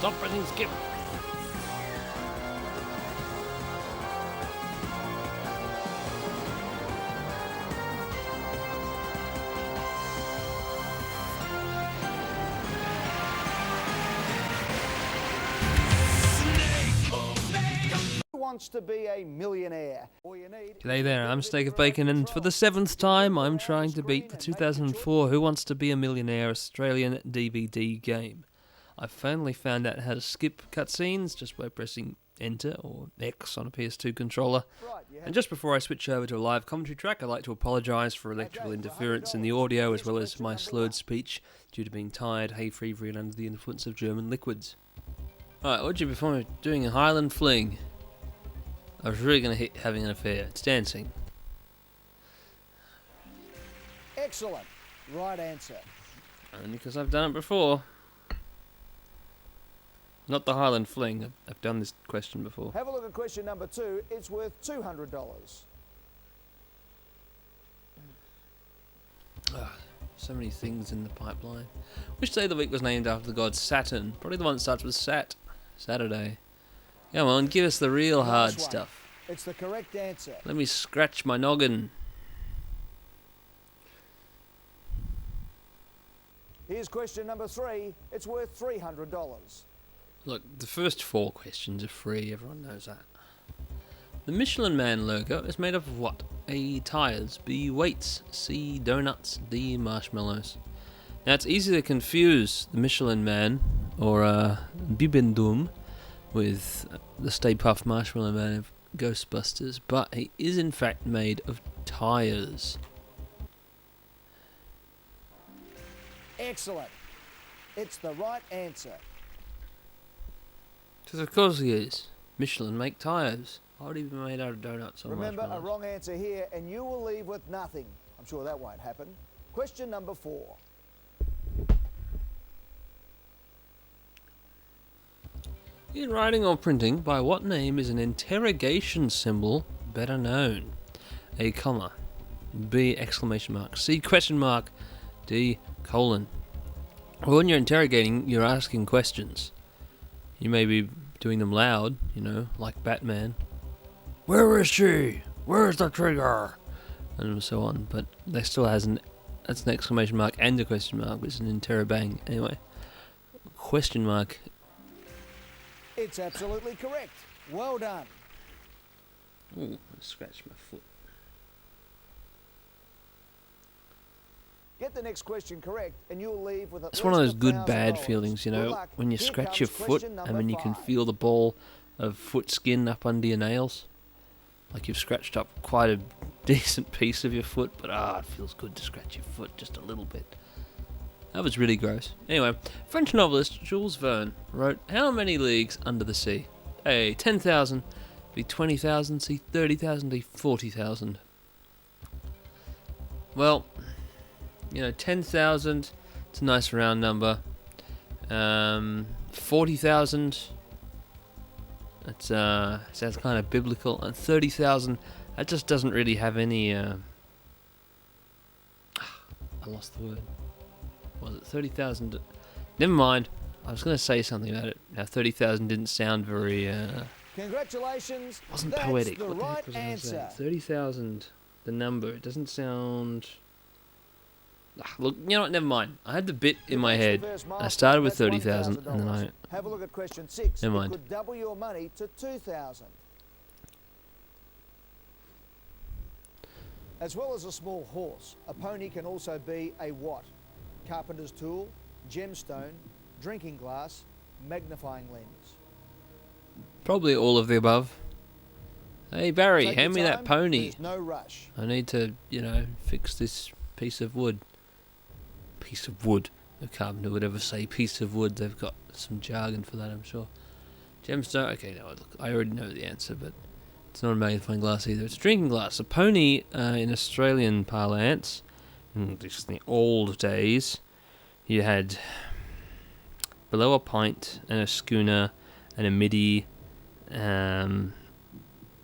Stop pressing skip. Wants to be a millionaire. All you need. G'day there, I'm SnakeOfBacon, and for the 7th time I'm trying to beat the 2004 Who Wants to Be a Millionaire Australian DVD game. I finally found out how to skip cutscenes just by pressing Enter or X on a PS2 controller. And just before I switch over to a live commentary track, I'd like to apologise for electrical interference in the audio as well as my slurred speech due to being tired, hay fever and under the influence of German liquids. Alright, what did you before doing a Highland fling? I was really going to hit having an affair. It's dancing. Excellent. Right answer. Only because I've done it before. Not the Highland fling. I've done this question before. Have a look at question number 2. It's worth $200. So many things in the pipeline. Which day of the week was named after the god Saturn? Probably the one that starts with Sat. Saturday. Come on, give us the real hard stuff. It's the correct answer. Let me scratch my noggin. Here's question number 3. It's worth $300. Look, the first 4 questions are free, everyone knows that. The Michelin Man logo is made up of what? A. Tyres, B. Weights, C. Donuts, D. Marshmallows. Now it's easy to confuse the Michelin Man, or Bibendum, with the Stay Puft Marshmallow Man of Ghostbusters, but he is in fact made of tyres. Excellent. It's the right answer. Because of course he is. Michelin make tyres. Why would he be made out of donuts or Remember, a marshmallows? wrong answer here and you will leave with nothing. I'm sure that won't happen. Question number 4. In writing or printing, by what name is an interrogation symbol better known? A comma, B exclamation mark, C question mark, D colon. Well, when you're interrogating, you're asking questions. You may be doing them loud, you know, like Batman. Where is she? Where's the trigger? And so on, but they still has that's an exclamation mark and a question mark, which is an interrobang. Anyway, question mark. It's absolutely correct. Well done. Ooh, I scratched my foot. Get the next question correct and you'll leave with It's one of those good bad feelings, you know, when you scratch your foot and then you can feel the ball of foot skin up under your nails. Like you've scratched up quite a decent piece of your foot, but it feels good to scratch your foot just a little bit. That was really gross. Anyway, French novelist Jules Verne wrote How Many Leagues Under the Sea? A. 10,000, B. 20,000, C. 30,000, D. 40,000. Well, you know, 10,000, it's a nice round number. 40,000, that sounds kind of biblical. And 30,000, that just doesn't really have any, I lost the word. Was it 30,000? Never mind. I was going to say something about it. Now 30,000 didn't sound very. Congratulations. Wasn't That's poetic. The What the right heck was I going to say? answer. 30,000. The number. It doesn't sound. Look, you know what? Never mind. I had the bit in my head. I started with 30,000, and then I. Have a look at question 6. Never It mind. could double your money to 2,000. As well as a small horse, a pony can also be a what? Carpenter's tool, gemstone, drinking glass, magnifying lens. Probably all of the above. Hey Barry, Take hand me your that time, pony. There's no rush. I need to, you know, fix this piece of wood. Piece of wood. A carpenter would ever say piece of wood. They've got some jargon for that, I'm sure. Gemstone. Okay, no, look, I already know the answer, but it's not a magnifying glass either. It's a drinking glass. A pony, in Australian parlance, just in the old days, you had below a pint and a schooner and a middy, and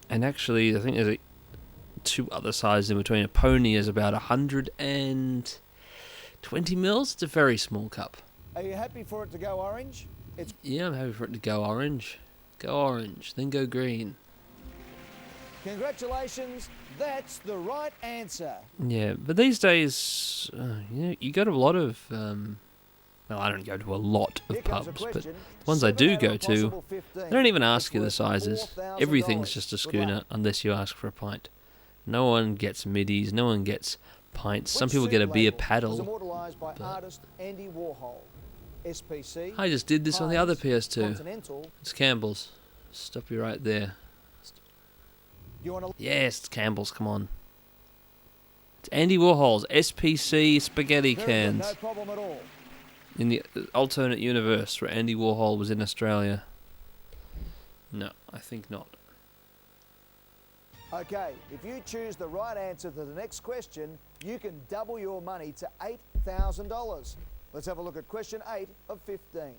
actually I think there's 2 other sizes in between. A pony is about 120 mils. It's a very small cup. Are you happy for it to go orange? It's Yeah, I'm happy for it to go orange. Go orange, then go green. congratulations, that's the right answer. Yeah, but these days, you go to a lot of, well, I don't go to a lot Here of comes a pubs, but question. the ones I 7 do out of go a to, possible 15. they don't even ask It's you the worth sizes. $4,000. Everything's just a Good schooner, luck. unless you ask for a pint. No one gets middies, no one gets pints. Some Which people get a suit beer label was paddle. immortalised by artist Andy Warhol. SPC. I just did this on the other Heinz, PS2. Continental. It's Campbell's. Stop you right there. You want to Yes, it's Campbell's, come on. It's Andy Warhol's SPC spaghetti cans. No problem at all. In the alternate universe where Andy Warhol was in Australia. No, I think not. Okay, if you choose the right answer to the next question, you can double your money to $8,000. Let's have a look at question 8 of 15.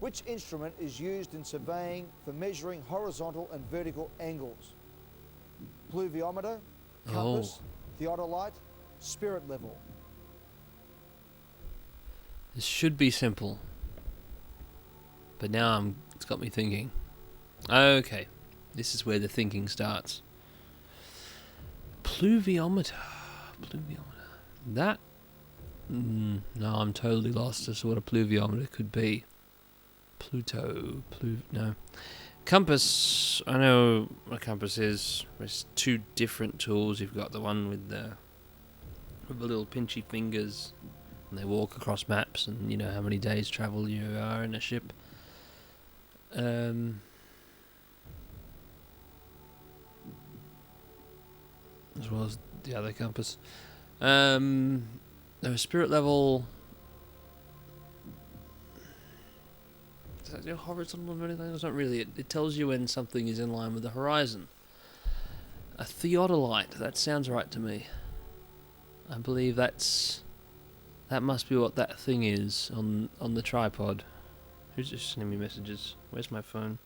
Which instrument is used in surveying for measuring horizontal and vertical angles? Pluviometer, compass, theodolite, spirit level. This should be simple. But now it's got me thinking. Okay, this is where the thinking starts. Pluviometer. That... no, I'm totally lost as to what a pluviometer could be. No. Compass, I know what a compass is. There's two different tools. You've got the one with the little pinchy fingers, and they walk across maps, and you know how many days travel you are in a ship. As well as the other compass. No, spirit level. Is that your horizontal or anything? It's not really. It tells you when something is in line with the horizon. A theodolite. That sounds right to me. I believe that must be what that thing is on the tripod. Who's just sending me messages? Where's my phone?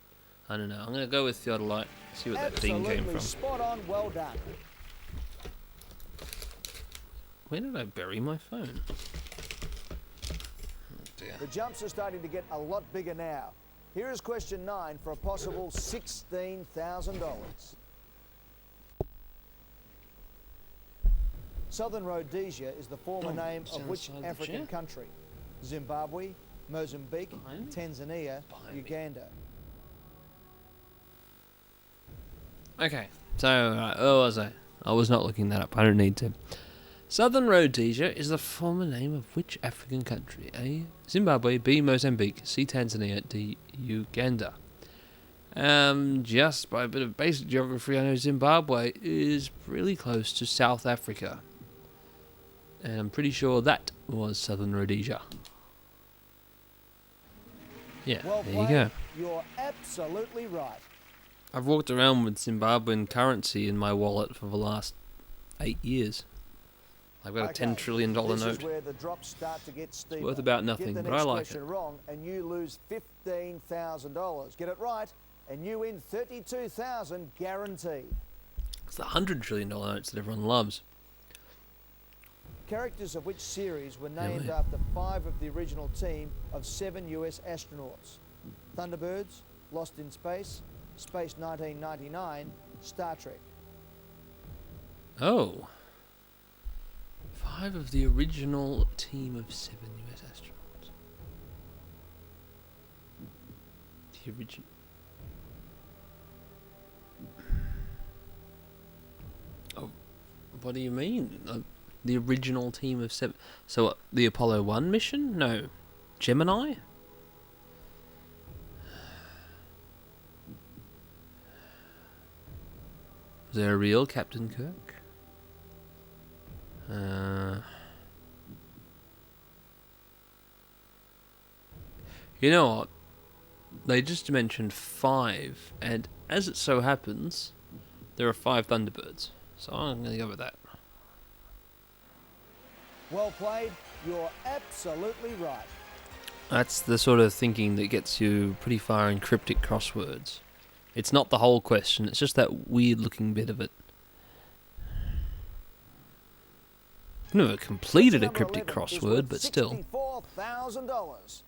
I don't know. I'm gonna go with theodolite. See what that thing came from. Spot on, well done. Where did I bury my phone? Oh dear. The jumps are starting to get a lot bigger now. Here is question 9 for a possible $16,000. Southern Rhodesia is the former name of which African country? Zimbabwe, Mozambique, Tanzania, Uganda. Okay, so what was I? I was not looking that up. I don't need to. Southern Rhodesia is the former name of which African country? A. Zimbabwe, B. Mozambique, C. Tanzania, D. Uganda. Just by a bit of basic geography, I know Zimbabwe is really close to South Africa. And I'm pretty sure that was Southern Rhodesia. Yeah, Well there played. you go. You're absolutely right. I've walked around with Zimbabwean currency in my wallet for the last 8 years. I've got a $10 trillion This note. is where the drops start to get steeper. It's worth about nothing, Get the but I next like it. question wrong and you lose $15,000. Get it right and you win $32,000 guaranteed. It's the $100 trillion notes that everyone loves. Characters of which series were Yeah, named mate. after 5 of the original team of 7 US astronauts? Thunderbirds, Lost in Space, Space 1999, Star Trek. Oh. 5 of the original team of 7 US astronauts. The original. Oh, what do you mean? The original team of 7. So what, the Apollo 1 mission? No. Gemini? Was there a real Captain Kirk? You know what? They just mentioned 5, and as it so happens, there are 5 Thunderbirds. So I'm going to go with that. Well played. You're absolutely right. That's the sort of thinking that gets you pretty far in cryptic crosswords. It's not the whole question, it's just that weird looking bit of it. I've never completed a Question number cryptic 11 is crossword, worth but still. $64,000.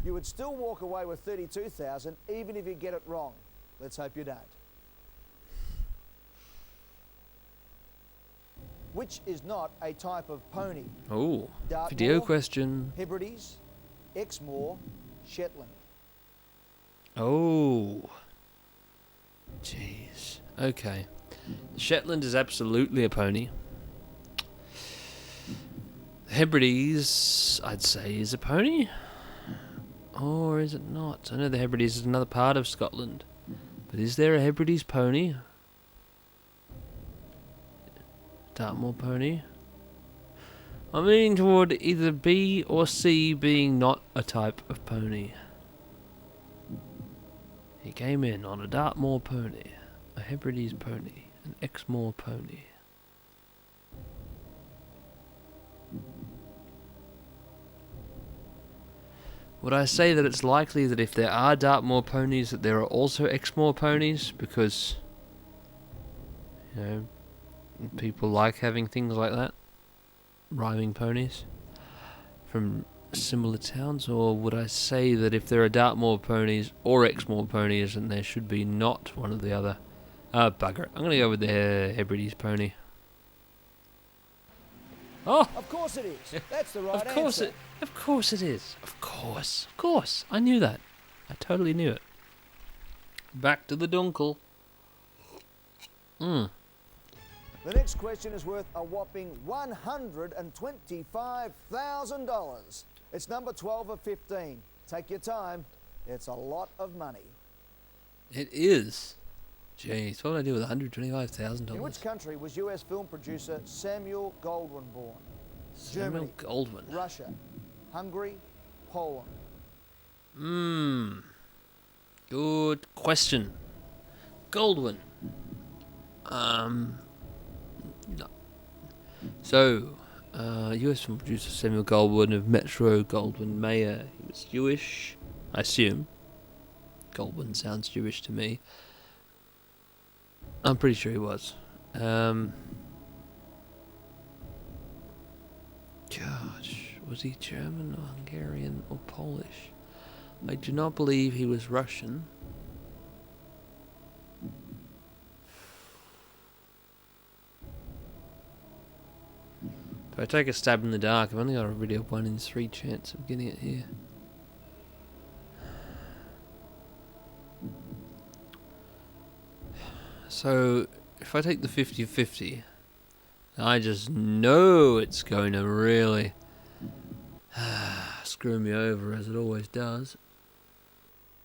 You would still walk away with 32,000 even if you get it wrong. Let's hope you don't. Which is not a type of pony? Oh, Dartmoor, video question. Hebrides, Exmoor, Shetland. Oh. Jeez. Okay. Shetland is absolutely a pony. Hebrides, I'd say, is a pony. Or is it not? I know the Hebrides is another part of Scotland. But is there a Hebrides pony? Dartmoor pony? I'm leaning toward either B or C being not a type of pony. He came in on a Dartmoor pony, a Hebrides pony, an Exmoor pony. Would I say that it's likely that if there are Dartmoor ponies that there are also Exmoor ponies? Because, you know, people like having things like that. Rhyming ponies from similar towns. Or would I say that if there are Dartmoor ponies or Exmoor ponies, then there should be not one or the other? Bugger it. I'm going to go with the Hebrides pony. Oh! Of course it is. That's the right Of course answer. Of course it is. Of course. I knew that. I totally knew it. Back to the dunkel. The next question is worth a whopping $125,000. It's number 12 of 15. Take your time. It's a lot of money. It is. Jeez, what would I do with In $125,000? which country was US film producer Samuel Goldwyn born? Samuel Germany, Goldwyn. Russia, Hungary, Poland. Good question. Goldwyn. No. So, US film producer Samuel Goldwyn of Metro Goldwyn Mayer. He was Jewish, I assume. Goldwyn sounds Jewish to me. I'm pretty sure he was. Gosh, was he German or Hungarian or Polish? I do not believe he was Russian. If I take a stab in the dark, I've only got a really 1 in 3 chance of getting it here. So, if I take the 50-50, I just know it's going to really screw me over, as it always does.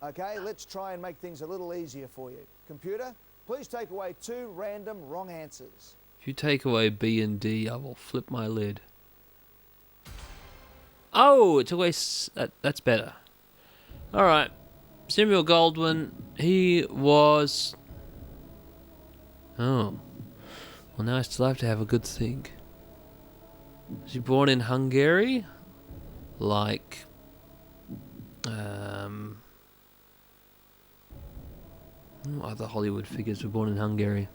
Okay, let's try and make things a little easier for you. Computer, please take away 2 random wrong answers. If you take away B and D, I will flip my lid. Oh, it took away... that's better. Alright. Samuel Goldwyn, he was... Oh. Well, now I still have to have a good think. Was he born in Hungary? Like... what other Hollywood figures were born in Hungary?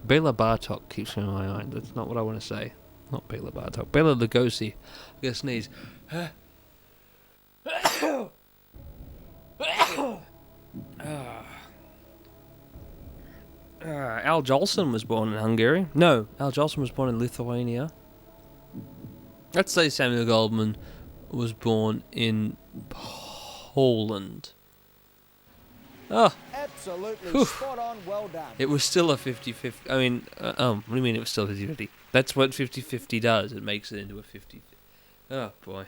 Bela Bartok keeps me in my mind. That's not what I want to say. Not Bela Bartok. Bela Lugosi. I'm going to sneeze. Al Jolson was born in Hungary. No, Al Jolson was born in Lithuania. Let's say Samuel Goldwyn was born in Poland. Oh. Absolutely Whew. spot on, well done. It was still a 50-50. I mean, what do you mean it was still 50-50? That's what 50-50 does. It makes it into a 50-50. Oh, boy.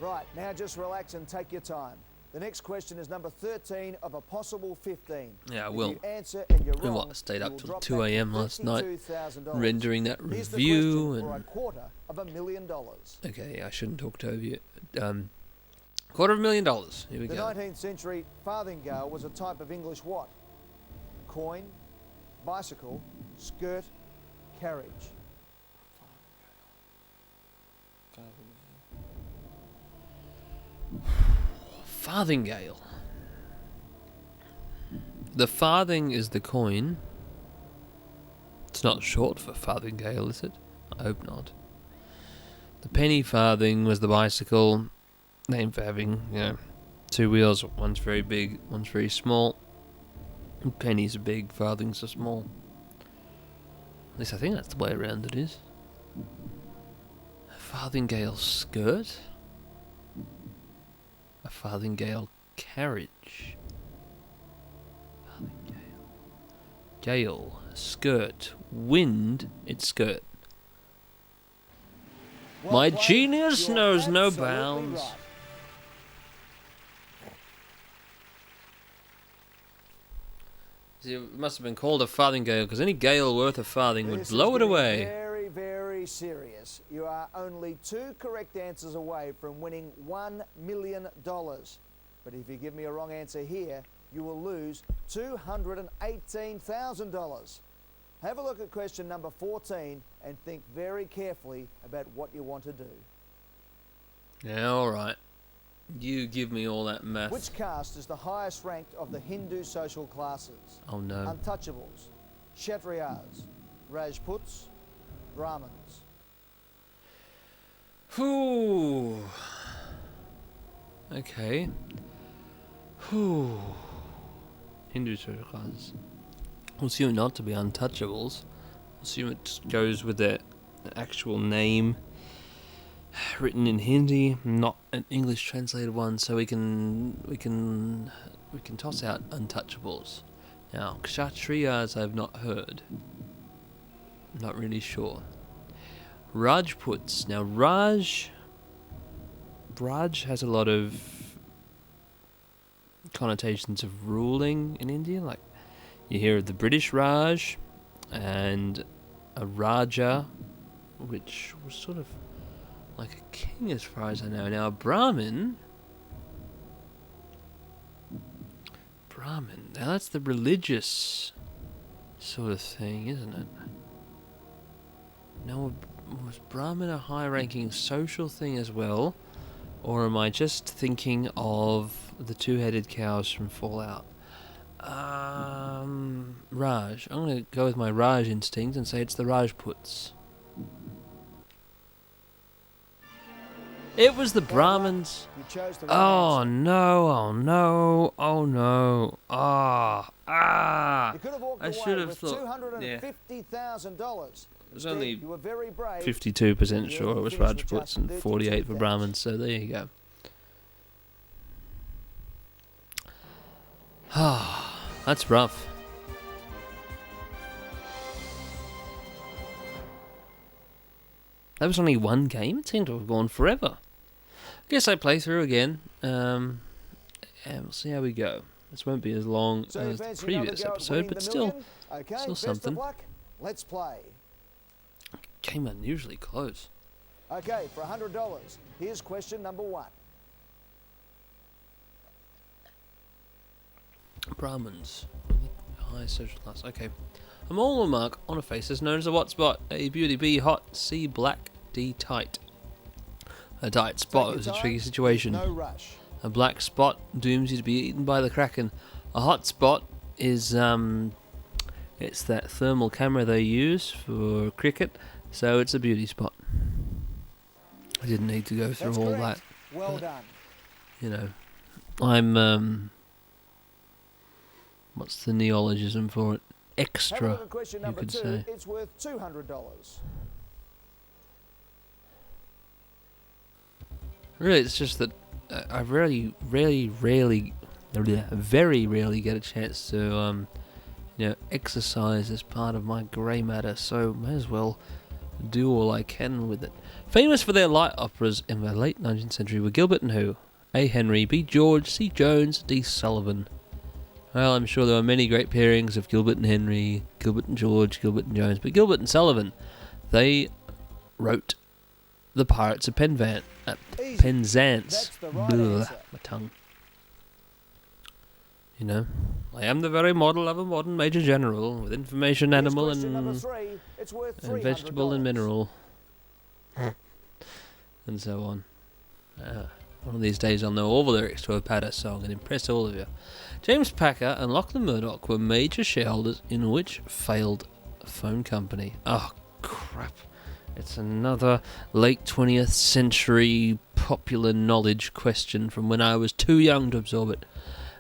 Right, now just relax and take your time. The next question is number 13 of a possible 15. Yeah, I If will. you answer and you're I wrong, stayed you up will till drop 2 back a.m. last night, $52,000. rendering that Here's the review. question for And $250,000. okay, I shouldn't talk to you. $250,000. Here we The go. 19th century farthingale was a type of English what? Coin, bicycle, skirt, carriage. Farthingale. The farthing is the coin. It's not short for farthingale, is it? I hope not. The penny farthing was the bicycle, named for having, two wheels. One's very big, one's very small. Pennies are big, farthings are small. At least I think that's the way around it is. A farthingale skirt? A farthingale carriage? Farthingale. Gale, skirt. Wind, it's skirt. My genius knows no bounds. Right. See, it must have been called a farthingale, because any gale worth a farthing would blow it away. Very, very serious. You are only 2 correct answers away from winning $1 million. But if you give me a wrong answer here, you will lose $218,000. Have a look at question number 14 and think very carefully about what you want to do. Yeah, alright. You give me all that math. Which caste is the highest ranked of the Hindu social classes? Oh no. Untouchables, Kshatriyas, Rajputs, Brahmins. Whew. Okay. Whew. Hindu social classes. We'll assume it not to be untouchables. We'll assume it goes with the actual name written in Hindi, not an English translated one, so we can toss out untouchables. Now, Kshatriyas I've not heard. Not really sure. Rajputs. Now Raj has a lot of connotations of ruling in India, like you hear of the British Raj and a Raja, which was sort of like a king as far as I know. Now a Brahmin, now that's the religious sort of thing, isn't it? Now, was Brahmin a high-ranking social thing as well? Or am I just thinking of the two-headed cows from Fallout? Raj. I'm going to go with my Raj instinct and say it's the Rajputs. It was the Brahmins. You chose the Oh wrong no, oh no, oh no. answer. You could have walked I away should have with thought. $250,000. It was only you were very brave. 52% sure it was finished with Rajputs just and 48 for 32,000. Brahmins, so there you go. Ah, that's rough. That was only one game? It seemed to have gone forever. I guess I play through again, and we'll see how we go. This won't be as long So as the previous episode, but still still something. Of luck. Let's play. Came unusually close. Okay, for $100, here's question number 1. Brahmins. High social class. Okay. A mole or mark on a face is known as a what spot? A beauty, B hot, C black, D tight. A tight spot is a tricky situation. No rush. A black spot dooms you to be eaten by the kraken. A hot spot is it's that thermal camera they use for cricket, so it's a beauty spot. I didn't need to go through That's all correct. that. Well done. You know, I'm what's the neologism for it? Have a Extra, look at question you number could 2. say. It's worth $200. Really, it's just that I very rarely get a chance to, exercise as part of my grey matter, so may as well do all I can with it. Famous for their light operas in the late 19th century were Gilbert and who? A. Henry, B. George, C. Jones, D. Sullivan. Well, I'm sure there were many great pairings of Gilbert and Henry, Gilbert and George, Gilbert and Jones, but Gilbert and Sullivan, they wrote The Pirates of Penzance. That's the right answer. My tongue. You know, I am the very model of a modern major general with information, Here's animal, question number and 3. It's worth $300. vegetable and mineral, and so on. One of these days I'll know all the lyrics to a Padda song and impress all of you. James Packer and Lachlan Murdoch were major shareholders in which failed phone company? Oh, crap. It's another late 20th century popular knowledge question from when I was too young to absorb it.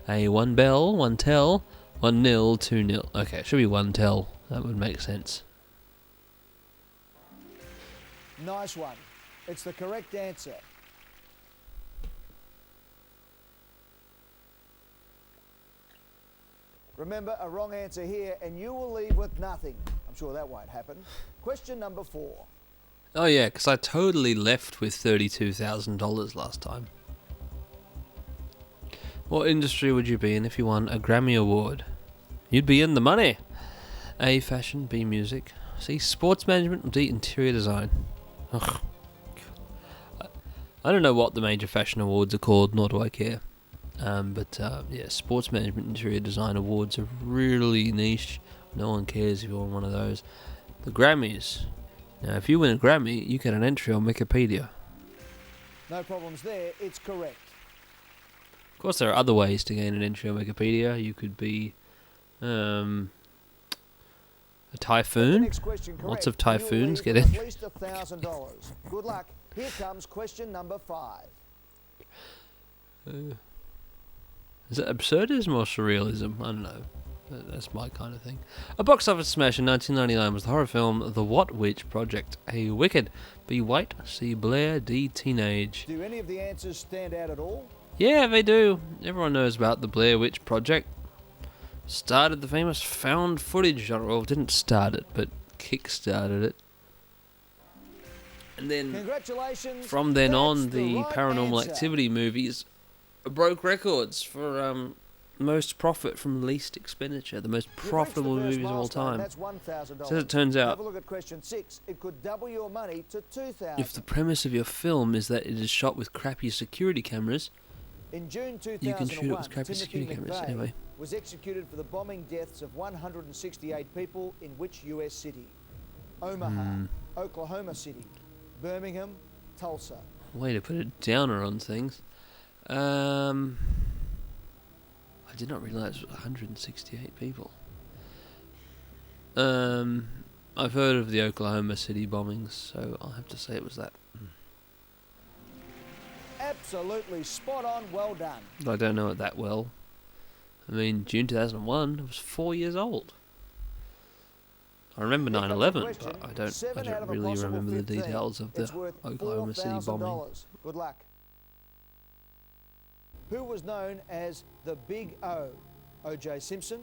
A 1 bell, 1 tell, 1 nil, 2 nil. Okay, it should be 1 tell. That would make sense. Nice one. It's the correct answer. Remember, a wrong answer here and you will leave with nothing. I'm sure that won't happen. Question number 4. Oh yeah, because I totally left with $32,000 last time. What industry would you be in if you won a Grammy Award? You'd be in the money. A, fashion, B, music, C, sports management, D, interior design. Ugh. I don't know what the major fashion awards are called, nor do I care. Yeah, sports management, interior design awards are really niche. No one cares if you won one of those. The Grammys. Now, if you win a Grammy, you get an entry on Wikipedia. No problems there. It's correct. Of course, there are other ways to gain an entry on Wikipedia. You could be a typhoon. Next question correct. Lots of typhoons get in. in. At least $1,000. Good luck. Here comes question number 5. Is it absurdism or surrealism? I don't know. That's my kind of thing. A box office smash in 1999 was the horror film The What Witch Project. A, wicked. B, white. C, Blair. D, teenage. Do any of the answers stand out at all? Yeah, they do. Everyone knows about the Blair Witch Project. Started the famous found footage genre. Well, didn't start it, but kick-started it. And then, congratulations, from then on, the right Paranormal answer. Activity movies broke records for most profit from least expenditure. The most profitable movies of all time. That's $1,000. So as it turns out, Have a look at question 6. It could double your money to $2,000. if the premise of your film is that it is shot with crappy security cameras, In June 2001, you can shoot it with crappy Timothy security cameras. McVeigh Anyway, was executed for the bombing deaths of 168 people in which US city? Omaha, Oklahoma City, Birmingham, Tulsa. way to put a downer on things. I did not realise it was 168 people. I've heard of the Oklahoma City bombings, so I'll have to say it was that. Absolutely spot on. Well done. I don't know it that well. I mean, June 2001, I was 4 years old. I remember 9/11, but I don't really remember the details of the Oklahoma City bombing. Good luck. Who was known as the Big O? O.J. Simpson,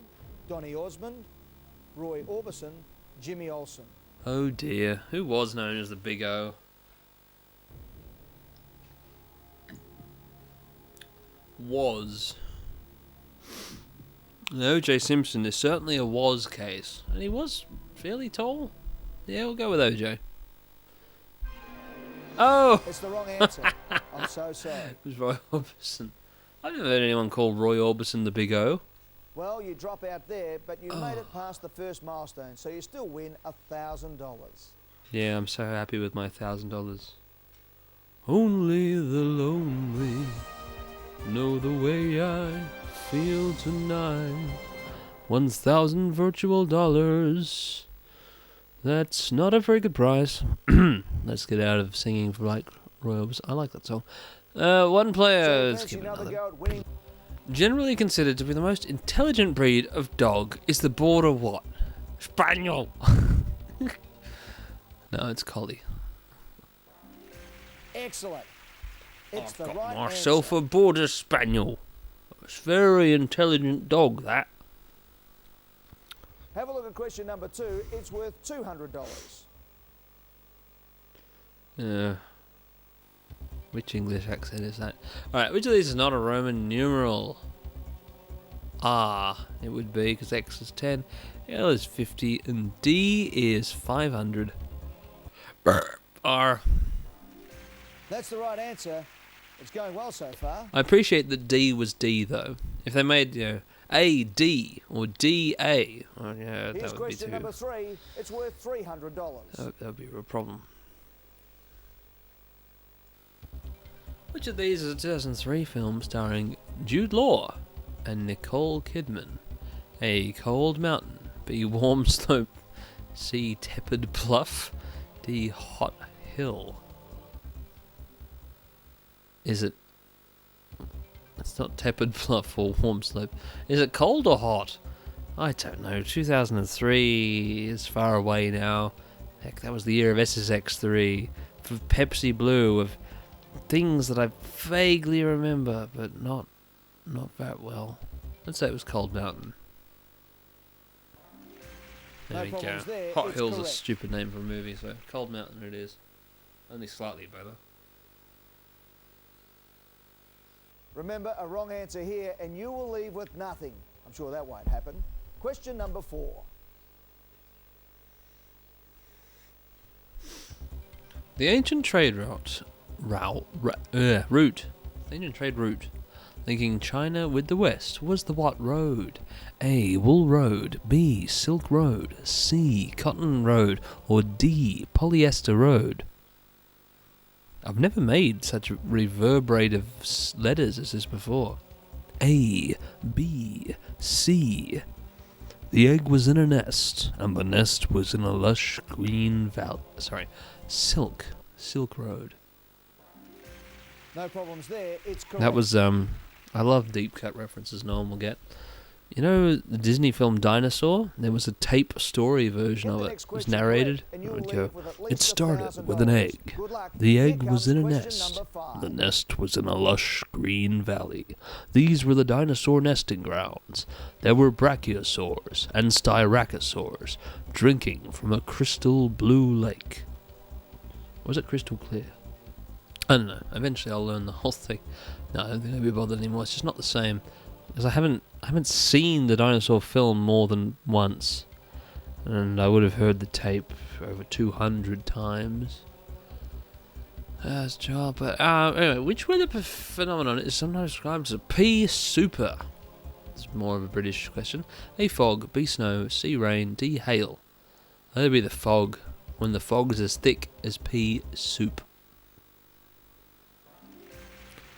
Donny Osmond, Roy Orbison, Jimmy Olsen. Oh dear, who was known as the Big O? Was. O.J. Simpson is certainly a was case, and he was fairly tall. Yeah, we'll go with O.J. Oh! It's the wrong answer. I'm so sorry. It was Roy Orbison. I've never heard anyone call Roy Orbison the Big O. Well, you drop out there, but you made it past the first milestone, so you still win $1,000. Yeah, I'm so happy with my $1,000. Only the lonely know the way I feel tonight. 1,000 virtual dollars. That's not a very good price. Let's get out of singing for like Roy Orbison. I like that song. One player. Let's give it another. Generally considered to be the most intelligent breed of dog is the border what? Spaniel. No, it's collie. Excellent. It's I've the got right myself answer. a border spaniel. It's a very intelligent dog, that. Have a look at question number 2. It's worth $200. Which English accent is that? Alright, which of these is not a Roman numeral? R, it would be, because X is 10, L is 50, and D is 500. R. That's the right answer. It's going well so far. I appreciate that D was D, though. If they made, A, D, or D, A, oh, yeah, Here's that would be question too... number 3. It's worth $300. That would be a real problem. Which of these is a 2003 film starring Jude Law and Nicole Kidman? A, Cold Mountain. B, Warm Slope. C, Tepid Bluff. D. Hot hill. Is it... It's not tepid bluff or warm slope. Is it cold or hot? I don't know. 2003 is far away now. Heck, that was the year of SSX3. For Pepsi Blue, of things that I vaguely remember, but not that well. Let's say it was Cold Mountain. There we go. Hot Hill's a stupid name for a movie, so Cold Mountain it is. Only slightly better. Remember, a wrong answer here and you will leave with nothing. I'm sure that won't happen. Question number 4. The ancient trade route linking China with the West was the what road? A. Wool Road, B. Silk Road, C. Cotton Road, or D. Polyester Road? I've never made such reverberative letters as this before. A, B, C. The egg was in a nest, and the nest was in a lush green Silk Road. No problems there, it's correct. That was, I love deep cut references no one will get. You know the Disney film Dinosaur? There was a tape story version of it. It was narrated. It would go, it started with an egg. The egg was in a nest. The nest was in a lush green valley. These were the dinosaur nesting grounds. There were brachiosaurs and styracosaurs drinking from a crystal blue lake. Was it crystal clear? I don't know. Eventually I'll learn the whole thing. No, I don't think I'll be bothered anymore. It's just not the same. Because I haven't seen the dinosaur film more than once, and I would have heard the tape over 200 times. That's job. But anyway, which weather phenomenon is sometimes described as a pea super? It's more of a British question. A. Fog, B. Snow, C. Rain, D. Hail. That'd be the fog. When the fog is as thick as pea soup.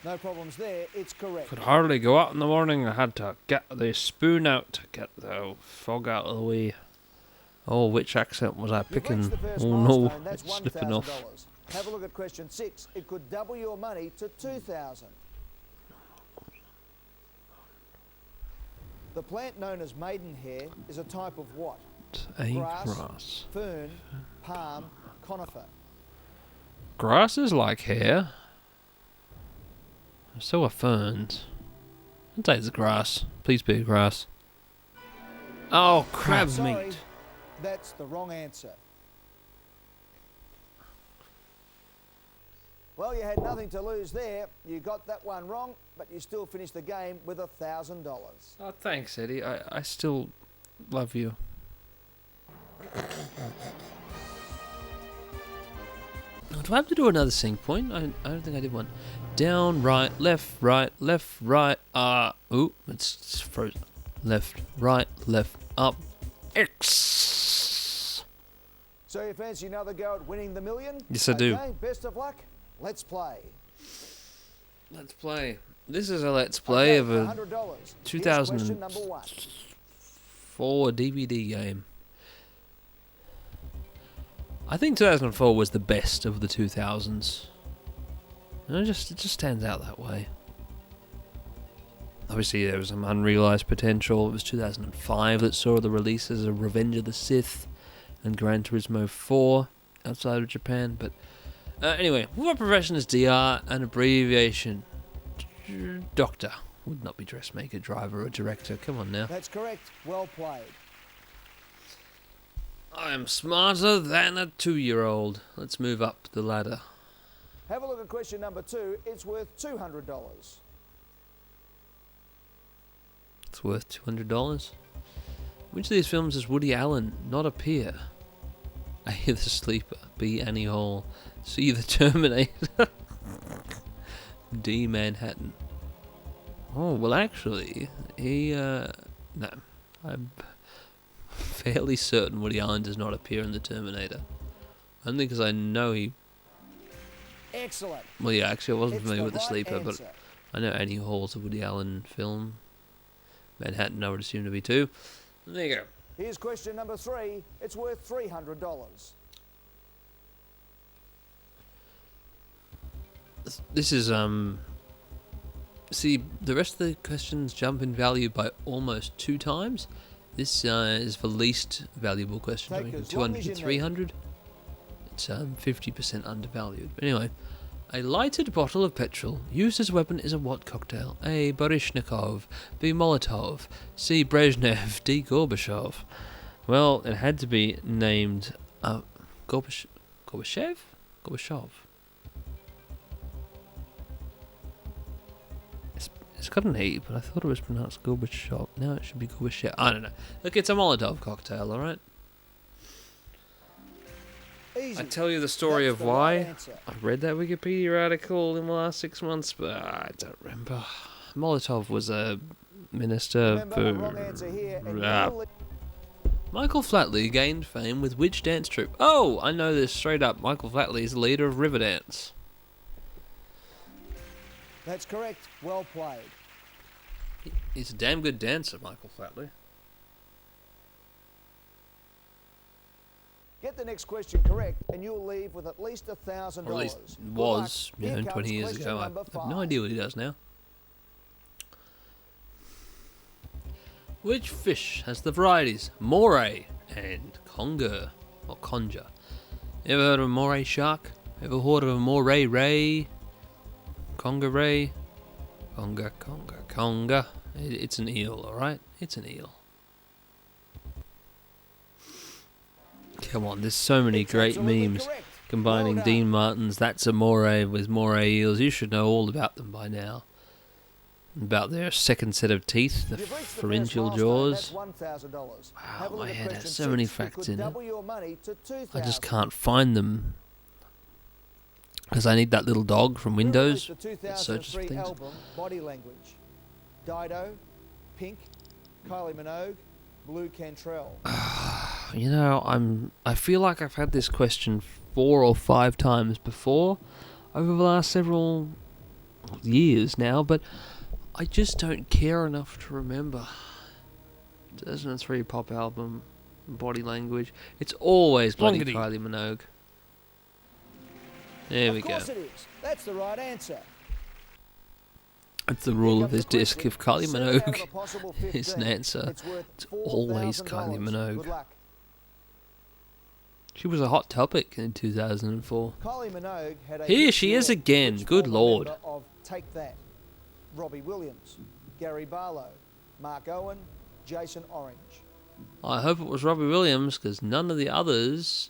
No problems there, it's correct. Could hardly go out in the morning. I had to get the spoon out to get the fog out of the way. Oh, which accent was I picking? Oh no, it's slipping off. Have a look at question 6. It could double your money to 2,000. The plant known as maidenhair is a type of what? Grass, fern, palm, conifer. Grass is like hair. So are ferns. I'd say it's grass. Please be grass. Oh, crab meat. That's the wrong answer. Well, you had nothing to lose there. You got that one wrong, but you still finished the game with $1,000. Oh, thanks, Eddie. I still love you. Do I have to do another sync point? I don't think I did one. Down, right, left, right. Ooh, it's frozen. Left, right, left, up, X. So you fancy another go at winning the million? Yes, I do. Okay, best of luck. Let's play. Let's play. This is a let's play of a 2004 DVD game. I think 2004 was the best of the 2000s. It just stands out that way. Obviously, there was some unrealized potential. It was 2005 that saw the releases of Revenge of the Sith and Gran Turismo 4 outside of Japan. But anyway, what profession is DR? An abbreviation. Doctor. Would not be dressmaker, driver, or director. Come on now. That's correct. Well played. I am smarter than a 2-year-old. Let's move up the ladder. Have a look at question number 2. It's worth $200. It's worth $200. Which of these films does Woody Allen not appear? A. The Sleeper. B. Annie Hall. C. The Terminator. D. Manhattan. Oh, well actually, no. I'm fairly certain Woody Allen does not appear in The Terminator. Only because I know he... Excellent. Well, yeah, actually I wasn't familiar with The Sleeper, but I know Annie Hall's a Woody Allen film. Manhattan I would assume to be too. There you go. Here's question number 3. It's worth $300. This is See, the rest of the questions jump in value by almost 2 times. This is the least valuable question. I mean, 200 to 300. It's 50% undervalued. But anyway, a lighted bottle of petrol used as a weapon is a what cocktail? A. Baryshnikov, B. Molotov, C. Brezhnev, D. Gorbachev. Well, it had to be named Gorbachev? Gorbachev. It's got an E, but I thought it was pronounced Gorbachev. Now it should be Gorbachev. I don't know. Look, it's a Molotov cocktail, alright? I tell you the story of why. I read that Wikipedia article in the last 6 months, but I don't remember. Molotov was a minister for... Michael Flatley gained fame with which dance troupe? Oh, I know this straight up. Michael Flatley is the leader of Riverdance. That's correct. Well played. He's a damn good dancer, Michael Flatley. Get the next question correct, and you'll leave with at least $1,000. Or at least was, 20 years ago. I have no idea what he does now. Which fish has the varieties moray and conger or conger? Ever heard of a moray shark? Ever heard of a moray ray? Conger ray? Conger. It's an eel, alright? It's an eel. Come on, there's so many great memes combining Dean Martin's That's a Moray with moray eels. You should know all about them by now. About their second set of teeth, the pharyngeal jaws. Wow, my head has so many facts in it. I just can't find them. Because I need that little dog from Windows that searches for things. Album, Body Language. Dido, Pink, Kylie Minogue, Blue Cantrell. You know, I feel like I've had this question 4 or 5 times before over the last several years now, but I just don't care enough to remember. 2003 pop album, Body Language. It's always bloody Kylie Minogue. There we go. Of course it is. That's the right answer. That's the rule of this disc. If Kylie Minogue is an answer, it's always Kylie Minogue. She was a hot topic in 2004. Kylie Minogue had a Here she is again. Good lord. Of Take That. Robbie Williams, Gary Barlow, Mark Owen, Jason Orange. I hope it was Robbie Williams, because none of the others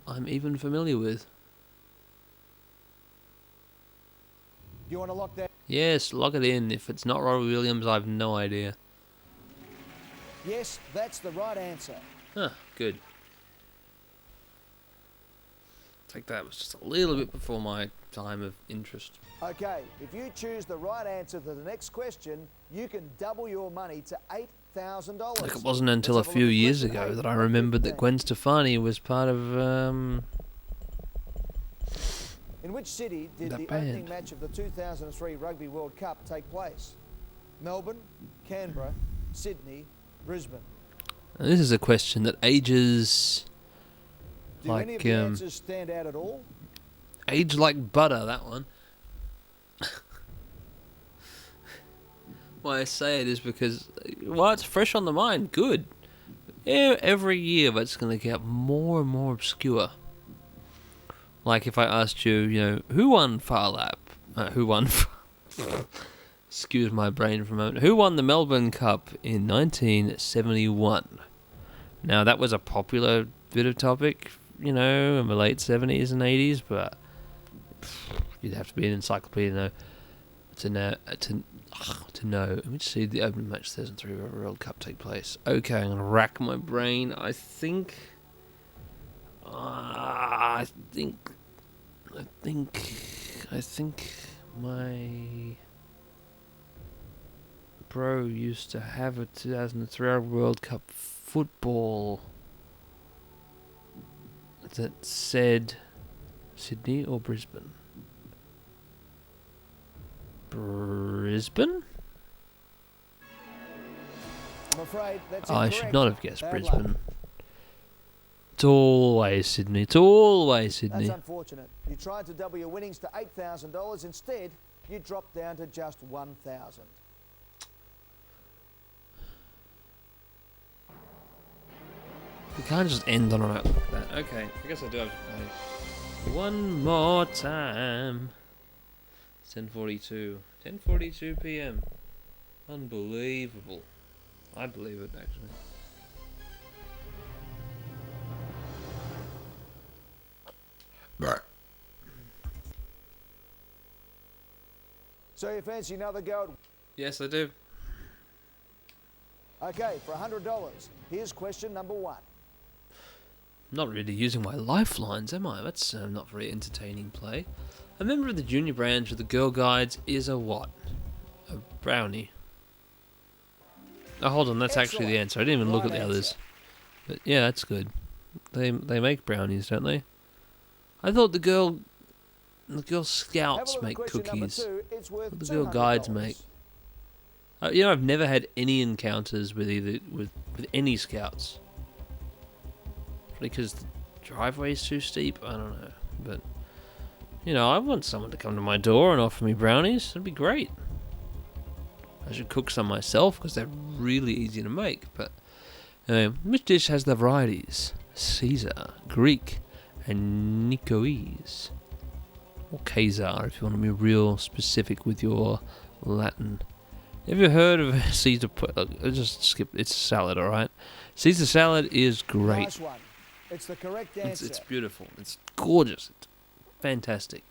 I'm even familiar with. Do you want to lock that? Yes, lock it in. If it's not Robbie Williams, I have no idea. Yes, that's the right answer. Huh, good. Take that was just a little bit before my time of interest. Okay, if you choose the right answer to the next question, you can double your money to $8,000. Like, it wasn't until a few years ago that I remembered that Gwen Stefani was part of In which city did the opening match of the 2003 Rugby World Cup take place? Melbourne, Canberra, Sydney, Brisbane. And this is a question that ages Do any of the answers stand out at all? Age like butter, that one. Why I say it is because, well, it's fresh on the mind. Good. Every year, that's going to get more and more obscure. Like if I asked you, who won Far Lap? Excuse my brain for a moment. Who won the Melbourne Cup in 1971? Now, that was a popular bit of topic, in the late 70s and 80s, but you'd have to be an encyclopedia to know. Let me just see the opening match 2003 World Cup take place. Okay, I'm going to rack my brain. I think my bro used to have a 2003 World Cup football that said Sydney or Brisbane? Brisbane? I'm afraid that's I should not have guessed Brisbane. It's always Sydney. It's always Sydney. That's unfortunate. You tried to double your winnings to $8,000. Instead, you dropped down to just $1,000. We can't just end on a note like that. Okay, I guess I do have to play one more time. It's 10:42. 10:42 p.m. Unbelievable. I believe it, actually. So you fancy another go at... Yes, I do. Okay, for $100, here's question number 1. Not really using my lifelines, am I? That's not very entertaining play. A member of the junior branch of the Girl Guides is a what? A brownie. Oh, hold on, that's actually the answer. I didn't even look at the others. But yeah, that's good. They make brownies, don't they? I thought the Girl Scouts make cookies. What the Girl Guides make. You know, I've never had any encounters with any Scouts. Because the driveway's too steep? I don't know. But, you know, I want someone to come to my door and offer me brownies. That'd be great. I should cook some myself because they're really easy to make. But, which dish has the varieties? Caesar, Greek, and Nicoese. Or Caesar, if you want to be real specific with your Latin. Have you heard of Caesar? Just skip. It's salad, all right. Caesar salad is great. Nice one. It's the correct answer. It's beautiful. It's gorgeous. It's fantastic.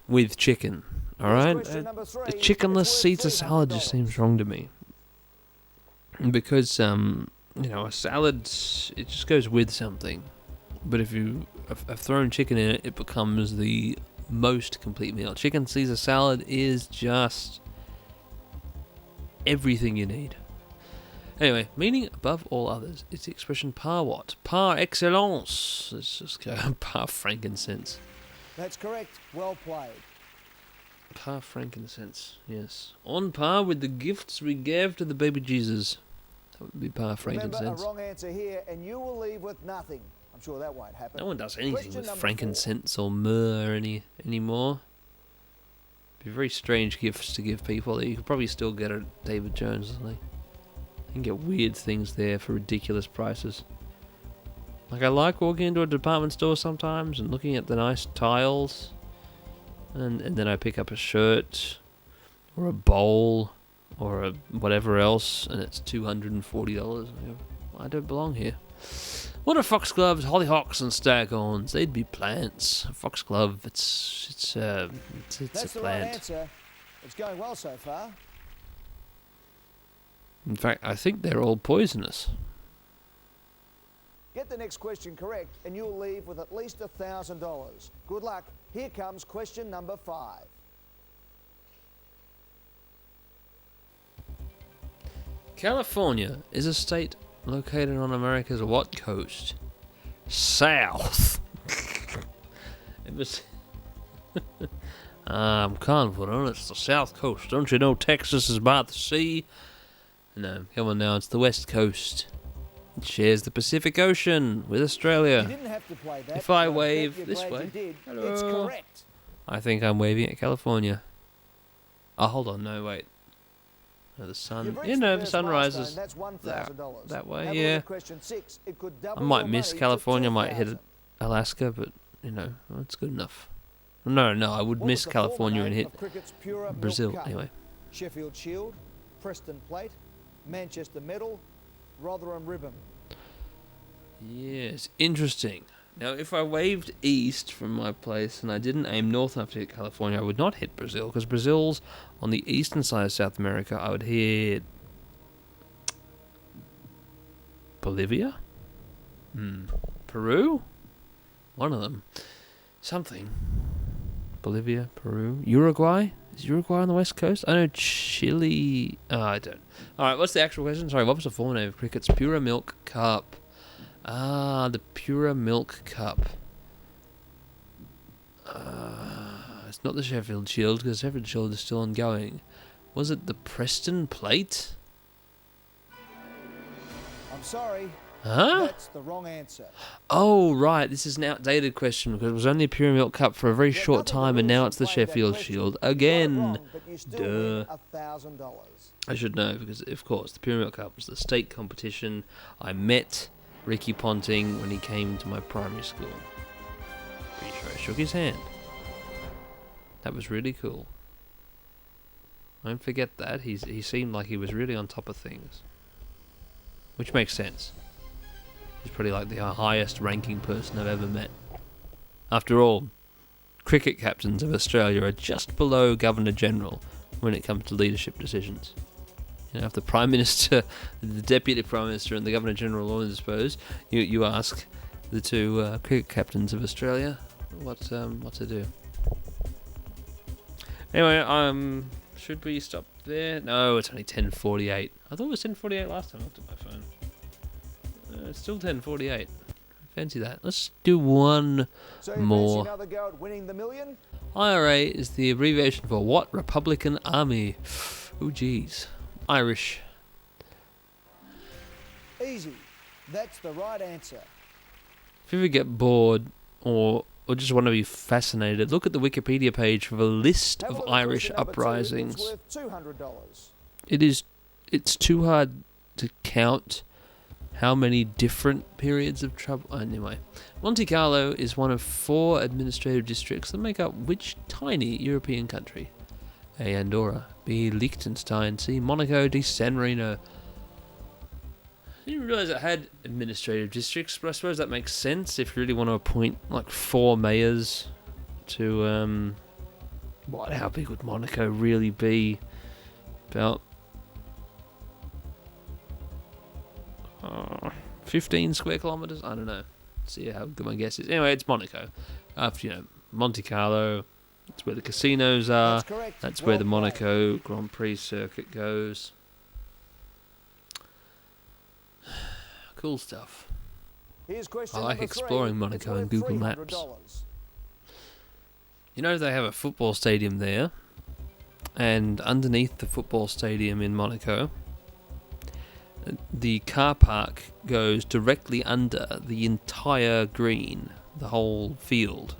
With chicken, all right. A chickenless Caesar salad just seems wrong to me. Because you know, a salad, it just goes with something. But if you have thrown chicken in it, it becomes the most complete meal. Chicken Caesar salad is just everything you need. Anyway, meaning above all others, it's the expression par what? Par excellence. Let's just go par frankincense. That's correct. Well played. Par frankincense, yes. On par with the gifts we gave to the baby Jesus. That would be par frankincense. Remember, a wrong answer here, and you will leave with nothing. I'm sure that won't happen. No one does anything Question with number frankincense 4. Or myrrh anymore. Be very strange gifts to give people that you could probably still get at David Jones, isn't it? You can get weird things there for ridiculous prices. Like, I like walking into a department store sometimes and looking at the nice tiles, and then I pick up a shirt or a bowl or a whatever else, and it's $240. I go, I don't belong here. What are foxgloves, hollyhocks, and staghorns? They'd be plants. A foxglove, it's a That's the plant. right answer. It's going well so far. In fact, I think they're all poisonous. Get the next question correct, and you'll leave with at least $1,000. Good luck. Here comes question number 5. California is a state located on America's what coast? South. It was. I'm confident it's the south coast. Don't you know Texas is by the sea? No, come on now, it's the west coast. It shares the Pacific Ocean with Australia. You didn't have to play that. If I but wave you're this glad way. you did. Hello. It's correct. I think I'm waving at California. Oh, hold on, no, wait. No, the sun. You've Yeah, reached no, the the first sun milestone. rises That's $1,000. that way, Have a look yeah. at question 6. It could double I might your miss money to California, might hit $2,000. Alaska, but, you know, it's good enough. No, I would What miss was the former California and name hit of cricket's Pura Milk Brazil. Cup? Anyway. Sheffield Shield, Preston Plate, Manchester Medal, Rotherham Ribbon. Yes, interesting. Now, if I waved east from my place and I didn't aim north enough to hit California, I would not hit Brazil, because Brazil's on the eastern side of South America. I would hit Bolivia? Peru? One of them. Something. Bolivia, Peru, Uruguay? Is Uruguay on the west coast? I know Chile. Oh, I don't. Alright, what's the actual question? Sorry, what was the full name of cricket's Pura Milk Cup? Ah, the Pura Milk Cup. It's not the Sheffield Shield, because Sheffield Shield is still ongoing. Was it the Preston Plate? I'm sorry, Huh? That's the wrong answer. Oh, right. This is an outdated question because it was only a Pure Milk Cup for a very short time, and now it's the Sheffield Shield again. Duh. $1,000. I should know because, of course, the Pure Milk Cup was the state competition. I met Ricky Ponting when he came to my primary school. Pretty sure I shook his hand. That was really cool. Don't forget that. He seemed like he was really on top of things. Which makes sense. He's probably like the highest ranking person I've ever met. After all, cricket captains of Australia are just below Governor General when it comes to leadership decisions. You know, if the Prime Minister, the Deputy Prime Minister and the Governor General are indisposed, you ask the two cricket captains of Australia what to do. Anyway, should we stop there? No, it's only 10:48. I thought it was 10:48 last time I looked at my phone. It's still 10:48. Fancy that. Let's do one more. Another go at winning the million? IRA is the abbreviation for what Republican Army? Oh, geez. Irish. Easy. That's the right answer. If you ever get bored or just want to be fascinated, look at the Wikipedia page for a list of Irish uprisings. It's worth $200. It's too hard to count how many different periods of trouble. Anyway, Monte Carlo is one of 4 administrative districts that make up which tiny European country? A. Andorra, B. Liechtenstein, C. Monaco, D. San Marino. I didn't realise it had administrative districts, but I suppose that makes sense if you really want to appoint like 4 mayors to how big would Monaco really be? About 15 square kilometres? I don't know. See how good my guess is. Anyway, it's Monaco. After, Monte Carlo, that's where the casinos are. That's correct. That's where the Monaco Grand Prix circuit goes. Cool stuff. Here's question I like number exploring 3. Monaco It's on Google worth Maps. $300. You know they have a football stadium there, and underneath the football stadium in Monaco, the car park goes directly under the entire green, the whole field,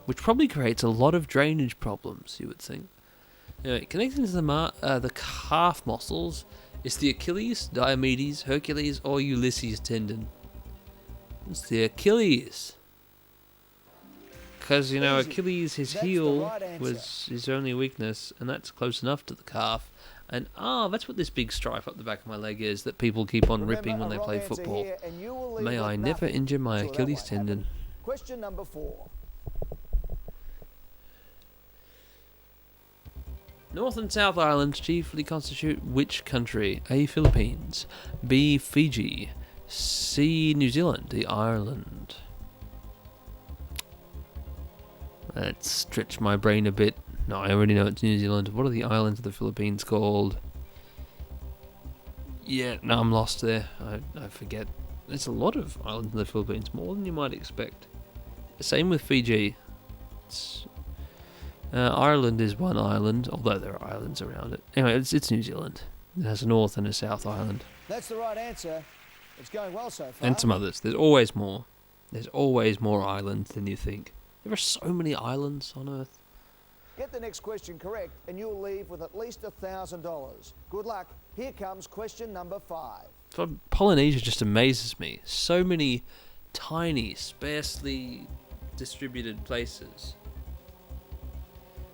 which probably creates a lot of drainage problems, you would think. Anyway, connecting to the calf muscles is the Achilles, Diomedes, Hercules, or Ulysses tendon. It's the Achilles. Because, Achilles, his That's the heel right was his only weakness, and that's close enough to the calf. And, that's what this big stripe up the back of my leg is that people keep on ripping when they play football. May I never injure my Achilles tendon. Question number 4. North and South Islands chiefly constitute which country? A. Philippines, B. Fiji, C. New Zealand, D. Ireland. Let's stretch my brain a bit. No, I already know it's New Zealand. What are the islands of the Philippines called? Yeah, no, I'm lost there. I forget. There's a lot of islands in the Philippines, more than you might expect. Same with Fiji. Ireland is one island, although there are islands around it. Anyway, it's New Zealand. It has a North and a South Island. That's the right answer. It's going well so far. And some others. There's always more. There's always more islands than you think. There are so many islands on Earth. Get the next question correct and you'll leave with at least $1,000. Good luck. Here comes question number 5. So Polynesia just amazes me. So many tiny, sparsely distributed places.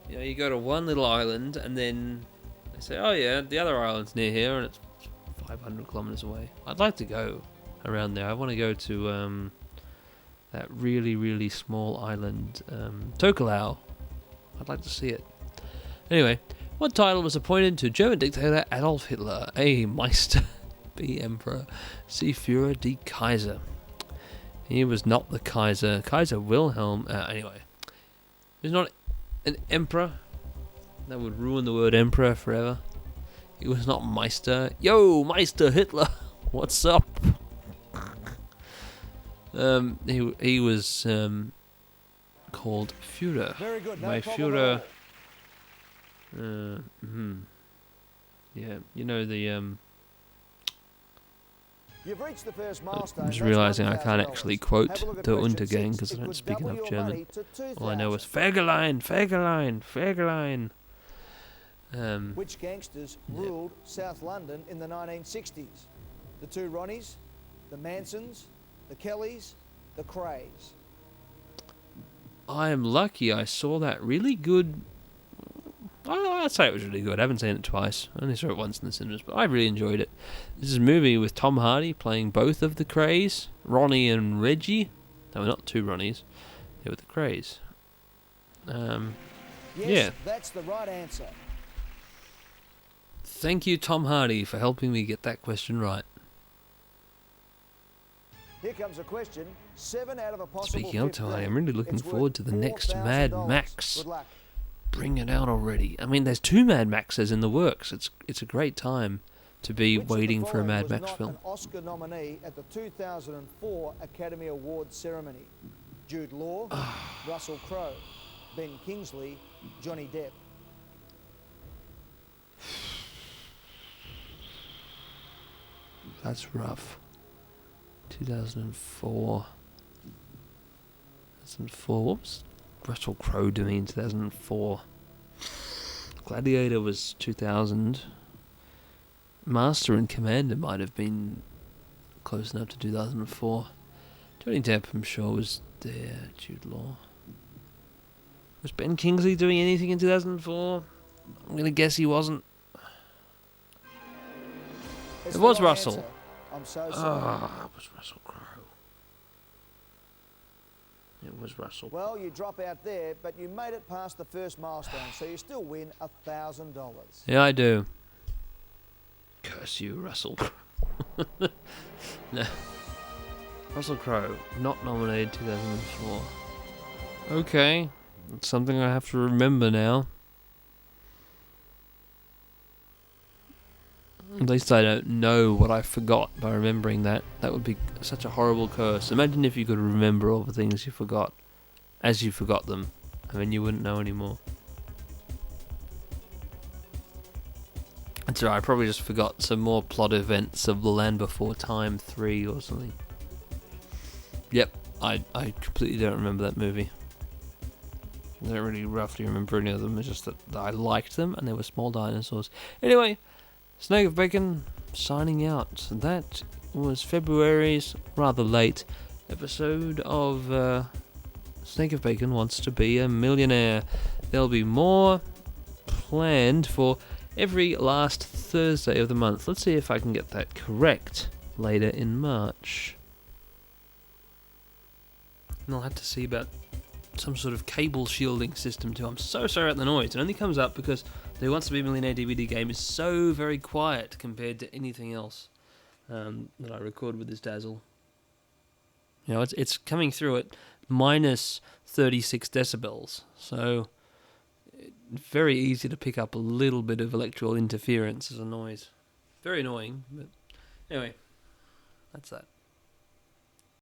You go to one little island and then they say, oh yeah, the other island's near here and it's 500 kilometers away. I'd like to go around there. I want to go to that really, really small island, Tokelau. I'd like to see it. Anyway, what title was appointed to German dictator Adolf Hitler? A. Meister, B. Emperor, C. Führer, D. Kaiser. He was not the Kaiser. Kaiser Wilhelm. Anyway, he was not an emperor. That would ruin the word emperor forever. He was not Meister. Yo, Meister Hitler, what's up? He was called Führer. Very good. No My problem Führer. at all. Yeah, the You've reached the first milestone. I'm just That's realising I can't $1,000. actually Have a quote look at the question Untergang 6. because I It don't would speak double enough your German. money to All I know is 2,000. Fegelein, Fegelein, Fegelein. Which gangsters ruled South London in the 1960s? The two Ronnies, the Mansons, the Kellys, the Krays. I am lucky I saw that really good. I'd say it was really good. I haven't seen it twice. I only saw it once in the cinemas, but I really enjoyed it. This is a movie with Tom Hardy playing both of the Krays, Ronnie and Reggie. They were not two Ronnies. They were the Krays. Yes, yeah. That's the right answer. Thank you, Tom Hardy, for helping me get that question right. Here comes a question. 7 out of a possible Speaking of 15. Tom Hardy, I'm really looking It's forward worth to the next Mad $4,000. Max. Good luck. Bring it out already. I mean, there's 2 Mad Maxes in the works. It's a great time to be Which of the waiting for a following Mad was Max not film. an Oscar nominee at the 2004 Academy Awards ceremony? Jude Law, Russell Crowe, Ben Kingsley, Johnny Depp. That's rough. 2004. 2004. What was Russell Crowe doing in 2004? Gladiator was 2000. Master and Commander might have been close enough to 2004. Johnny Depp, I'm sure, was there. Jude Law. Was Ben Kingsley doing anything in 2004? I'm going to guess he wasn't. It's It the was wrong Russell. answer. I'm so sorry. It was Russell Crowe. It was Russell. Well, you drop out there, but you made it past the first milestone, so you still win $1,000. Yeah, I do. Curse you, Russell. No. Russell Crowe, not nominated 2004. Okay, that's something I have to remember now. At least I don't know what I forgot by remembering that. That would be such a horrible curse. Imagine if you could remember all the things you forgot as you forgot them. I mean, you wouldn't know anymore. That's right, I probably just forgot some more plot events of The Land Before Time 3 or something. Yep, I completely don't remember that movie. I don't really roughly remember any of them. It's just that I liked them and they were small dinosaurs. Anyway, Snake of Bacon signing out. That was February's rather late episode of Snake of Bacon Wants to Be a Millionaire. There'll be more planned for every last Thursday of the month. Let's see if I can get that correct later in March. And I'll have to see about some sort of cable shielding system too. I'm so sorry about the noise. It only comes up because the Who Wants to Be a Millionaire DVD game is so very quiet compared to anything else that I record with this Dazzle. You know, it's coming through at minus 36 decibels, so very easy to pick up a little bit of electrical interference as a noise. Very annoying, but anyway, that's that.